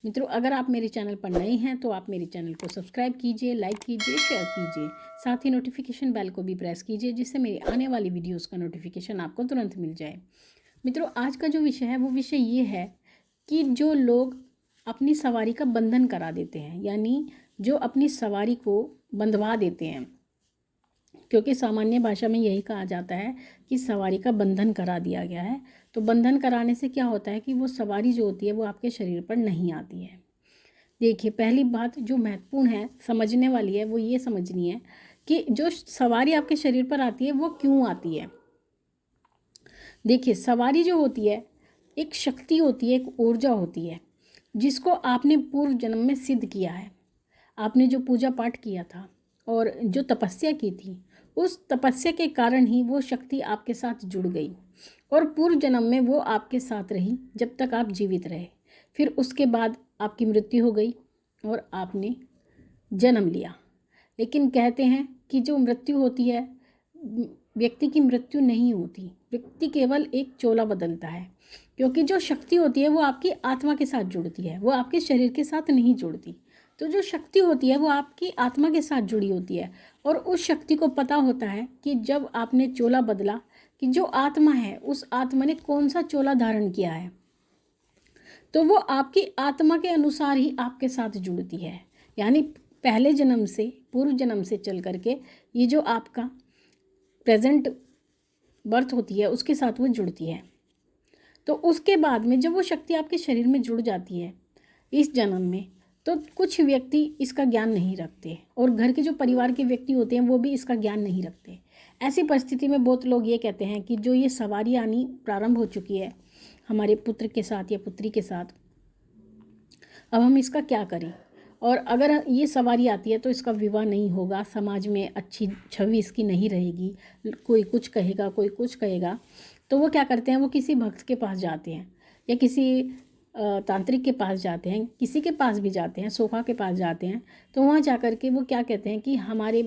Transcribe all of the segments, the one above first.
मित्रों, अगर आप मेरे चैनल पर नए हैं तो आप मेरे चैनल को सब्सक्राइब कीजिए, लाइक कीजिए, शेयर कीजिए। साथ ही नोटिफिकेशन बेल को भी प्रेस कीजिए जिससे मेरी आने वाली वीडियोस का नोटिफिकेशन आपको तुरंत मिल जाए। मित्रों, आज का जो विषय है वो विषय ये है कि जो लोग अपनी सवारी का बंधन करा देते हैं, यानी जो अपनी सवारी को बंधवा देते हैं, क्योंकि सामान्य भाषा में यही कहा जाता है कि सवारी का बंधन करा दिया गया है। तो बंधन कराने से क्या होता है कि वो सवारी जो होती है वो आपके शरीर पर नहीं आती है। देखिए, पहली बात जो महत्वपूर्ण है, समझने वाली है, वो ये समझनी है कि जो सवारी आपके शरीर पर आती है वो क्यों आती है। देखिए, सवारी जो होती है एक शक्ति होती है, एक ऊर्जा होती है जिसको आपने पूर्व जन्म में सिद्ध किया है। आपने जो पूजा पाठ किया था और जो तपस्या की थी, उस तपस्या के कारण ही वो शक्ति आपके साथ जुड़ गई और पूर्व जन्म में वो आपके साथ रही जब तक आप जीवित रहे। फिर उसके बाद आपकी मृत्यु हो गई और आपने जन्म लिया। लेकिन कहते हैं कि जो मृत्यु होती है, व्यक्ति की मृत्यु नहीं होती, व्यक्ति केवल एक चोला बदलता है, क्योंकि जो शक्ति होती है वो आपकी आत्मा के साथ जुड़ती है, वो आपके शरीर के साथ नहीं जुड़ती। तो जो शक्ति होती है वो आपकी आत्मा के साथ जुड़ी होती है और उस शक्ति को पता होता है कि जब आपने चोला बदला कि जो आत्मा है उस आत्मा ने कौन सा चोला धारण किया है, तो वो आपकी आत्मा के अनुसार ही आपके साथ जुड़ती है। यानी पहले जन्म से, पूर्व जन्म से चल करके ये जो आपका प्रेजेंट बर्थ होती है उसके साथ वो जुड़ती है। तो उसके बाद में जब वो शक्ति आपके शरीर में जुड़ जाती है इस जन्म में, तो कुछ व्यक्ति इसका ज्ञान नहीं रखते और घर के जो परिवार के व्यक्ति होते हैं वो भी इसका ज्ञान नहीं रखते। ऐसी परिस्थिति में बहुत लोग ये कहते हैं कि जो ये सवारी आनी प्रारंभ हो चुकी है हमारे पुत्र के साथ या पुत्री के साथ, अब हम इसका क्या करें। और अगर ये सवारी आती है तो इसका विवाह नहीं होगा, समाज में अच्छी छवि इसकी नहीं रहेगी, कोई कुछ कहेगा, कोई कुछ कहेगा। तो वो क्या करते हैं, वो किसी भक्त के पास जाते हैं या किसी तांत्रिक के पास जाते हैं, किसी के पास भी जाते हैं, सोखा के पास जाते हैं। तो वहाँ जा कर के वो क्या कहते हैं कि हमारे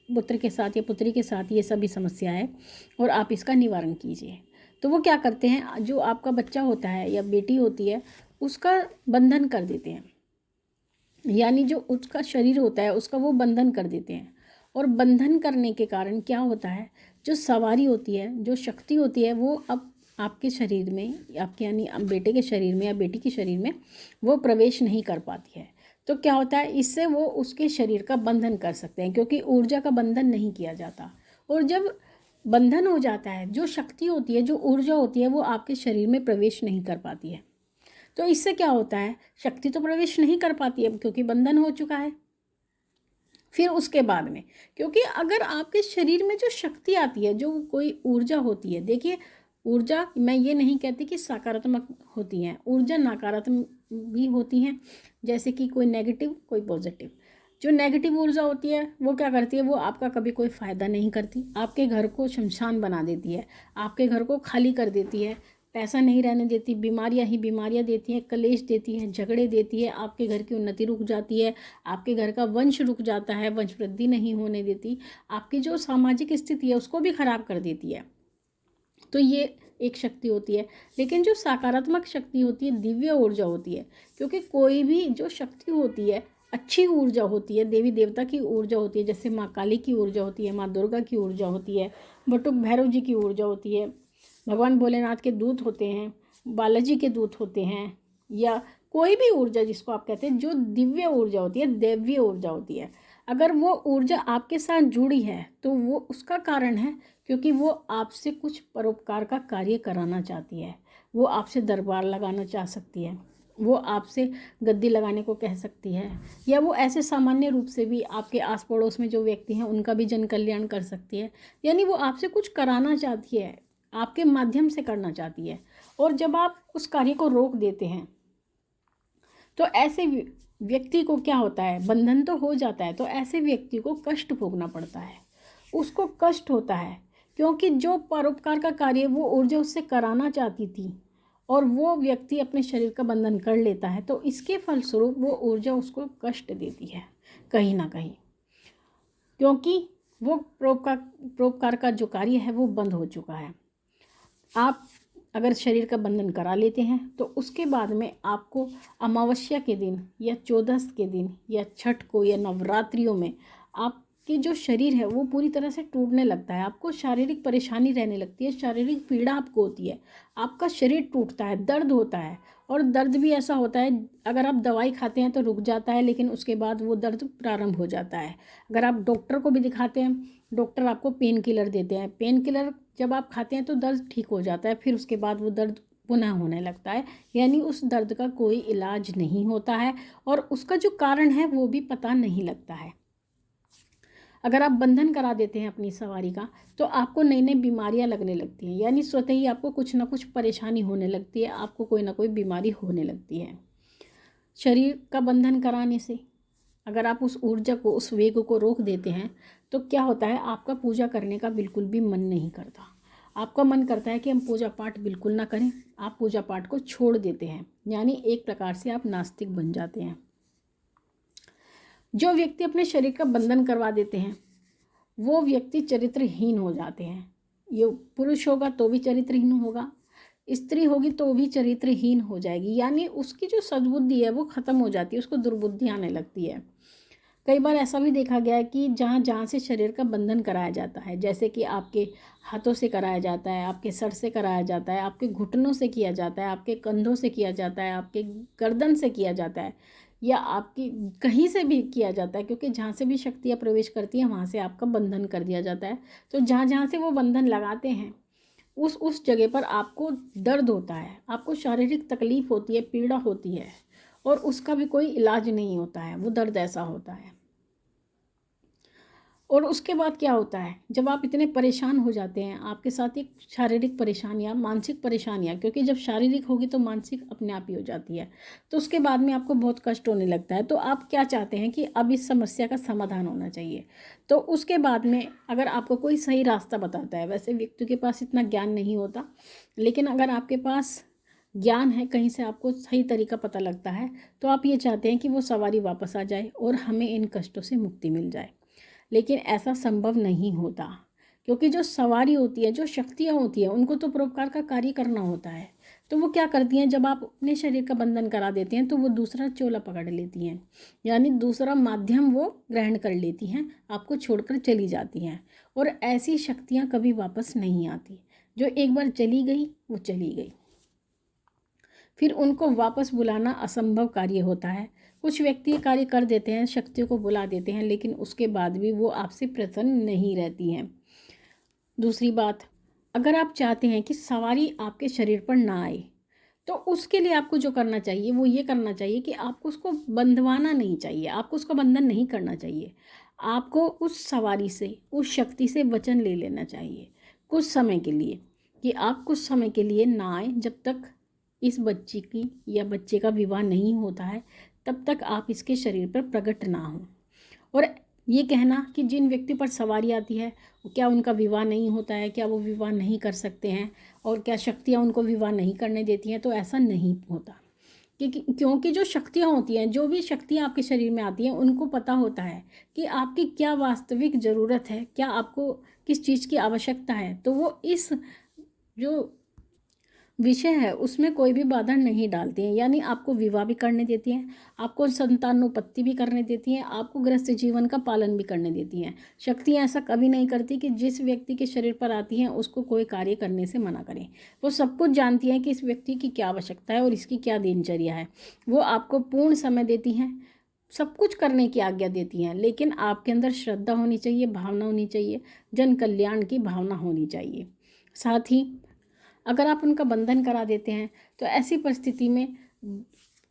पुत्र के साथ या पुत्री के साथ ये सभी समस्या है और आप इसका निवारण कीजिए। तो वो क्या करते हैं, जो आपका बच्चा होता है या बेटी होती है उसका बंधन कर देते हैं, यानी जो उसका शरीर होता है उसका वो बंधन कर देते हैं। और बंधन करने के कारण क्या होता है, जो सवारी होती है, जो शक्ति होती है, वो अब आपके शरीर में, आपके यानी बेटे के शरीर में या बेटी के शरीर में वो प्रवेश नहीं कर पाती है। तो क्या होता है, इससे वो उसके शरीर का बंधन कर सकते हैं, क्योंकि ऊर्जा का बंधन नहीं किया जाता। और जब बंधन हो जाता है, जो शक्ति होती है, जो ऊर्जा होती है, वो आपके शरीर में प्रवेश नहीं कर पाती है। तो इससे क्या होता है, शक्ति तो प्रवेश नहीं कर पाती है क्योंकि बंधन हो चुका है। फिर उसके बाद में, क्योंकि अगर आपके शरीर में जो शक्ति आती है, जो कोई ऊर्जा होती है, देखिए ऊर्जा, मैं ये नहीं कहती कि सकारात्मक होती हैं, ऊर्जा नकारात्मक भी होती हैं, जैसे कि कोई नेगेटिव कोई पॉजिटिव। जो नेगेटिव ऊर्जा होती है वो क्या करती है, वो आपका कभी कोई फ़ायदा नहीं करती, आपके घर को शमशान बना देती है, आपके घर को खाली कर देती है, पैसा नहीं रहने देती, बीमारियां ही बीमारियां देती हैं, कलेश देती हैं, झगड़े देती है, आपके घर की उन्नति रुक जाती है, आपके घर का वंश रुक जाता है, वंश वृद्धि नहीं होने देती, आपकी जो सामाजिक स्थिति है उसको भी खराब कर देती है। तो ये एक शक्ति होती है। लेकिन जो सकारात्मक शक्ति होती है, दिव्य ऊर्जा होती है, क्योंकि कोई भी जो शक्ति होती है अच्छी ऊर्जा होती है, देवी देवता की ऊर्जा होती है, जैसे माँ काली की ऊर्जा होती है, माँ दुर्गा की ऊर्जा होती है, बटुक भैरव जी की ऊर्जा होती है, भगवान भोलेनाथ के दूत होते हैं, बालाजी के दूत होते हैं, या कोई भी ऊर्जा जिसको आप कहते हैं, जो दिव्य ऊर्जा होती है, दैवीय ऊर्जा होती है, अगर वो ऊर्जा आपके साथ जुड़ी है तो वो उसका कारण है क्योंकि वो आपसे कुछ परोपकार का कार्य कराना चाहती है, वो आपसे दरबार लगाना चाह सकती है, वो आपसे गद्दी लगाने को कह सकती है, या वो ऐसे सामान्य रूप से भी आपके आस पड़ोस में जो व्यक्ति हैं उनका भी जन कल्याण कर सकती है। यानी वो आपसे कुछ कराना चाहती है, आपके माध्यम से करना चाहती है। और जब आप उस कार्य को रोक देते हैं तो ऐसे व्यक्ति को क्या होता है, बंधन तो हो जाता है, तो ऐसे व्यक्ति को कष्ट भोगना पड़ता है, उसको कष्ट होता है, क्योंकि जो परोपकार का कार्य वो ऊर्जा उससे कराना चाहती थी और वो व्यक्ति अपने शरीर का बंधन कर लेता है, तो इसके फलस्वरूप वो ऊर्जा उसको कष्ट देती है कहीं ना कहीं, क्योंकि वो परोपकार का जो कार्य है वो बंद हो चुका है। आप अगर शरीर का बंधन करा लेते हैं तो उसके बाद में आपको अमावस्या के दिन या चौदस के दिन या छठ को या नवरात्रियों में आपकी जो शरीर है वो पूरी तरह से टूटने लगता है। आपको शारीरिक परेशानी रहने लगती है, शारीरिक पीड़ा आपको होती है, आपका शरीर टूटता है, दर्द होता है। और दर्द भी ऐसा होता है, अगर आप दवाई खाते हैं तो रुक जाता है, लेकिन उसके बाद वो दर्द प्रारंभ हो जाता है। अगर आप डॉक्टर को भी दिखाते हैं, डॉक्टर आपको पेन किलर देते हैं, पेन किलर जब आप खाते हैं तो दर्द ठीक हो जाता है, फिर उसके बाद वो दर्द पुनः होने लगता है। यानी उस दर्द का कोई इलाज नहीं होता है और उसका जो कारण है वो भी पता नहीं लगता है। अगर आप बंधन करा देते हैं अपनी सवारी का तो आपको नई नई बीमारियां लगने लगती हैं, यानी स्वतः ही आपको कुछ ना कुछ परेशानी होने लगती है, आपको कोई ना कोई बीमारी होने लगती है। शरीर का बंधन कराने से अगर आप उस ऊर्जा को, उस वेग को रोक देते हैं तो क्या होता है, आपका पूजा करने का बिल्कुल भी मन नहीं करता। आपका मन करता है कि हम पूजा पाठ बिल्कुल ना करें, आप पूजा पाठ को छोड़ देते हैं, यानी एक प्रकार से आप नास्तिक बन जाते हैं। जो व्यक्ति अपने शरीर का बंधन करवा देते हैं वो व्यक्ति चरित्रहीन हो जाते हैं। ये पुरुष होगा तो भी चरित्रहीन होगा, स्त्री होगी तो भी चरित्रहीन हो जाएगी, यानी उसकी जो सद्बुद्धि है वो ख़त्म हो जाती है, उसको दुर्बुद्धि आने लगती है। कई बार ऐसा भी देखा गया है कि जहाँ जहाँ से शरीर का बंधन कराया जाता है, जैसे कि आपके हाथों से कराया जाता है, आपके सर से कराया जाता है, आपके घुटनों से किया जाता है, आपके कंधों से किया जाता है, आपके गर्दन से किया जाता है, या आपकी कहीं से भी किया जाता है, क्योंकि जहाँ से भी शक्तियाँ प्रवेश करती हैं वहाँ से आपका बंधन कर दिया जाता है। तो जहाँ जहाँ से वो बंधन लगाते हैं उस जगह पर आपको दर्द होता है, आपको शारीरिक तकलीफ़ होती है, पीड़ा होती है, और उसका भी कोई इलाज नहीं होता है, वो दर्द ऐसा होता है। और उसके बाद क्या होता है, जब आप इतने परेशान हो जाते हैं, आपके साथ एक शारीरिक परेशानियाँ, मानसिक परेशानियाँ, क्योंकि जब शारीरिक होगी तो मानसिक अपने आप ही हो जाती है, तो उसके बाद में आपको बहुत कष्ट होने लगता है। तो आप क्या चाहते हैं कि अब इस समस्या का समाधान होना चाहिए। तो उसके बाद में अगर आपको कोई सही रास्ता बताता है, वैसे व्यक्ति के पास इतना ज्ञान नहीं होता, लेकिन अगर आपके पास ज्ञान है, कहीं से आपको सही तरीका पता लगता है, तो आप ये चाहते हैं कि वो सवारी वापस आ जाए और हमें इन कष्टों से मुक्ति मिल जाए। लेकिन ऐसा संभव नहीं होता, क्योंकि जो सवारी होती है, जो शक्तियाँ होती हैं, उनको तो परोपकार का कार्य करना होता है। तो वो क्या करती हैं, जब आप अपने शरीर का बंधन करा देते हैं तो वो दूसरा चोला पकड़ लेती हैं, यानी दूसरा माध्यम वो ग्रहण कर लेती हैं, आपको छोड़कर चली जाती हैं। और ऐसी शक्तियाँ कभी वापस नहीं आती, जो एक बार चली गई वो चली गई, फिर उनको वापस बुलाना असंभव कार्य होता है। कुछ व्यक्ति कार्य कर देते हैं, शक्तियों को बुला देते हैं, लेकिन उसके बाद भी वो आपसे प्रसन्न नहीं रहती हैं। दूसरी बात, अगर आप चाहते हैं कि सवारी आपके शरीर पर ना आए तो उसके लिए आपको जो करना चाहिए वो ये करना चाहिए कि आपको उसको बंधवाना नहीं चाहिए, आपको उसका बंधन नहीं करना चाहिए। आपको उस सवारी से, उस शक्ति से वचन ले लेना चाहिए कुछ समय के लिए, कि आप कुछ समय के लिए ना आए, जब तक इस बच्ची की या बच्चे का विवाह नहीं होता है तब तक आप इसके शरीर पर प्रकट ना हो। और ये कहना कि जिन व्यक्ति पर सवारी आती है क्या उनका विवाह नहीं होता है, क्या वो विवाह नहीं कर सकते हैं, और क्या शक्तियाँ उनको विवाह नहीं करने देती हैं, तो ऐसा नहीं होता। क्योंकि जो शक्तियाँ होती हैं, जो भी शक्तियाँ आपके शरीर में आती हैं, उनको पता होता है कि आपकी क्या वास्तविक ज़रूरत है, क्या आपको किस चीज़ की आवश्यकता है। तो वो इस जो विषय है उसमें कोई भी बाधा नहीं डालती हैं, यानी आपको विवाह भी करने देती हैं, आपको संतानोपत्ति भी करने देती हैं, आपको गृहस्थ जीवन का पालन भी करने देती हैं। शक्तियाँ ऐसा कभी नहीं करती कि जिस व्यक्ति के शरीर पर आती हैं उसको कोई कार्य करने से मना करें। वो सब कुछ जानती हैं कि इस व्यक्ति की क्या आवश्यकता है और इसकी क्या दिनचर्या है। वो आपको पूर्ण समय देती हैं, सब कुछ करने की आज्ञा देती हैं, लेकिन आपके अंदर श्रद्धा होनी चाहिए, भावना होनी चाहिए, जन कल्याण की भावना होनी चाहिए। साथ ही अगर आप उनका बंधन करा देते हैं तो ऐसी परिस्थिति में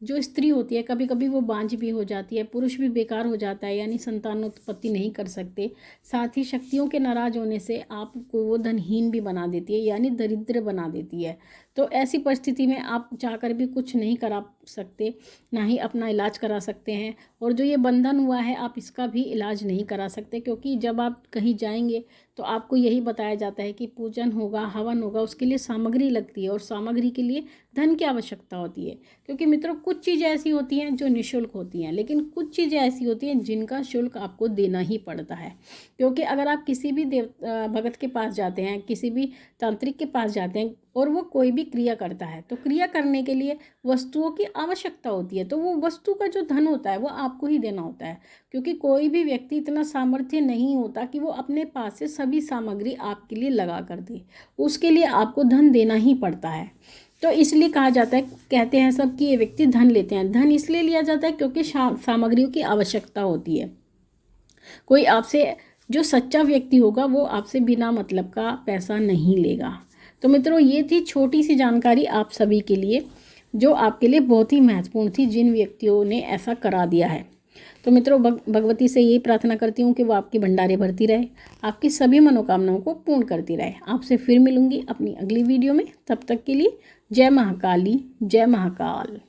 जो स्त्री होती है कभी कभी वो बांझ भी हो जाती है, पुरुष भी बेकार हो जाता है, यानी संतानोत्पत्ति नहीं कर सकते। साथ ही शक्तियों के नाराज होने से आपको वो धनहीन भी बना देती है, यानी दरिद्र बना देती है। तो ऐसी परिस्थिति में आप चाहकर भी कुछ नहीं करा सकते, ना ही अपना इलाज करा सकते हैं, और जो ये बंधन हुआ है आप इसका भी इलाज नहीं करा सकते, क्योंकि जब आप कहीं जाएंगे तो आपको यही बताया जाता है कि पूजन होगा, हवन होगा, उसके लिए सामग्री लगती है, और सामग्री के लिए धन की आवश्यकता होती है। क्योंकि मित्रों कुछ चीज़ें ऐसी होती हैं जो निःशुल्क होती हैं, लेकिन कुछ चीज़ें ऐसी होती हैं जिनका शुल्क आपको देना ही पड़ता है। क्योंकि अगर आप किसी भी भगत के पास जाते हैं, किसी भी तांत्रिक के पास जाते हैं, और वो कोई भी क्रिया करता है तो क्रिया करने के लिए वस्तुओं की आवश्यकता होती है, तो वो वस्तु का जो धन होता है वो आपको ही देना होता है, क्योंकि कोई भी व्यक्ति इतना सामर्थ्य नहीं होता कि वो अपने पास से सभी सामग्री आपके लिए लगा कर दे, उसके लिए आपको धन देना ही पड़ता है। तो इसलिए कहा जाता है, कहते हैं सब कि ये व्यक्ति धन लेते हैं। धन इसलिए लिया जाता है क्योंकि सामग्रियों की आवश्यकता होती है। कोई आपसे, जो सच्चा व्यक्ति होगा वो आपसे बिना मतलब का पैसा नहीं लेगा। तो मित्रों, ये थी छोटी सी जानकारी आप सभी के लिए, जो आपके लिए बहुत ही महत्वपूर्ण थी, जिन व्यक्तियों ने ऐसा करा दिया है। तो मित्रों, भगवती से यही प्रार्थना करती हूँ कि वो आपके भंडारे भरती रहे, आपकी सभी मनोकामनाओं को पूर्ण करती रहे। आपसे फिर मिलूंगी अपनी अगली वीडियो में, तब तक के लिए जय महाकाली, जय महाकाल।